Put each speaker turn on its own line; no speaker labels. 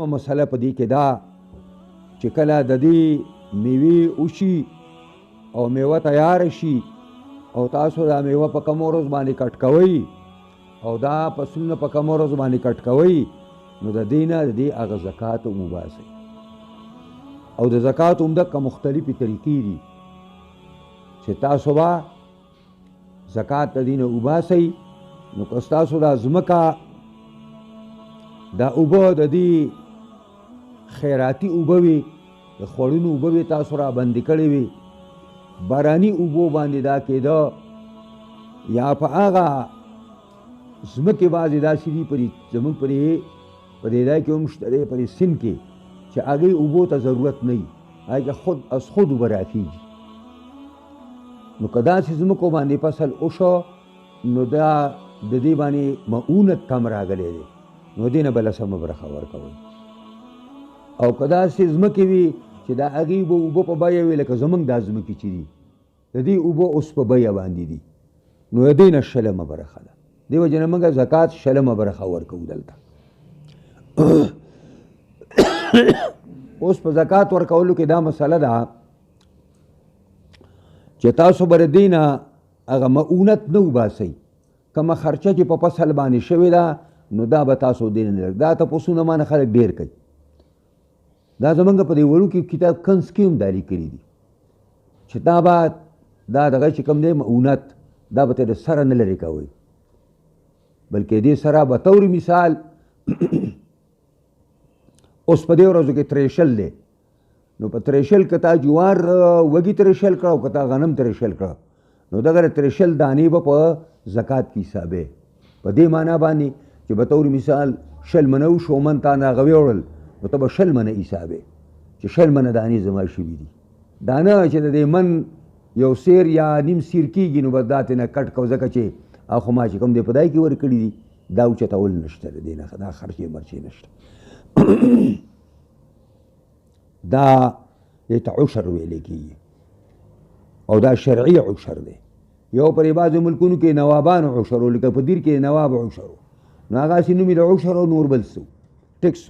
مسله په دې کې دا چې کله د دې میوې وشي او میوه تیار شي او تاسو دا میوه په کوم ورځ باندې کټ کوئ او دا فصلونه په کوم ورځ باندې کټ کوئ نو د دې نه د دې هغه زکات هم وباسئ او د زکات هم دغه مختلفې طریقې دي چې تاسو به زکات د دې نه وباسئ نو که ستاسو دا ځمکه دا اوبه د دې خیراتي اوبه وي د خوړونو اوبه وي تاسو را بندې کړې وي باراني اوبو باندې دا کېده یا په هغه ځمکې بعضې داسې دي زموږ په دې ځای کې هم شته دی په دې سیند کې چې هغې اوبو ته ضرورت نه وي هغې کې خود از خود اوبه راخېږي نو که داسې ځمکو باندې فصل وشو نو دا د دې باندې معونت کم راغلی دی نو دې نه به لسمه برخه ورکوئ او که داسې ځمکې وي چې دا هغې به اوبه په بیه وي لکه زموږ دا ځمکې چې دي د دې اوبه اوس په بیه باندې دي نو د دې نه شلمه برخه ده دې وجې نه موږ زکات شلمه برخه ورکوو دلته اوس په زکات ورکولو کې دا مسله ده چې تاسو به د دې نه هغه معونت نه وباسئ کومه خرچه چې په فصل باندې شوې ده نو دا به تاسو دې نه لږ دا تپوسونه مانه خلک ډېر کوي دا زمونږ په دې وړوکي کتاب کنز کې هم دا لیکلي دي چې دا به دا دغه چې کوم دی معونت دا به ته د سره نه لرې کوئ بلکې دې سره به طور مثال اوس په دې ورځو کې تریشل دی نو په تریشل که تا جوار وږي تریشل کړه او که تا غنم تریشل کړه نو دغه تریشل دانې به په زکات کې حسابې په دې معنا باندې چې به طور مثال 100 منه وشو من تا نه هغه ویوړل نو ته به 100 منه حسابې چې 100 منه دانې زما شوي دي دا نه چې د دې من یو سیر یا نیم سیر کېږي نو به دا ترې نه کټ کو ځکه چې خو ما چې کوم دی په دای کې ورکړي دي دا اوچتول نشته د دې نه دا خرچې مرچې نشته دا دې ته عشر ویلی کېږي او دا شرعي عشر دی یو پرې بعضو ملکونو کې نوابانو عشر لکه په دیر کې نواب عشر نو هغسې نوم یې د عشر او نور بل څه ټکس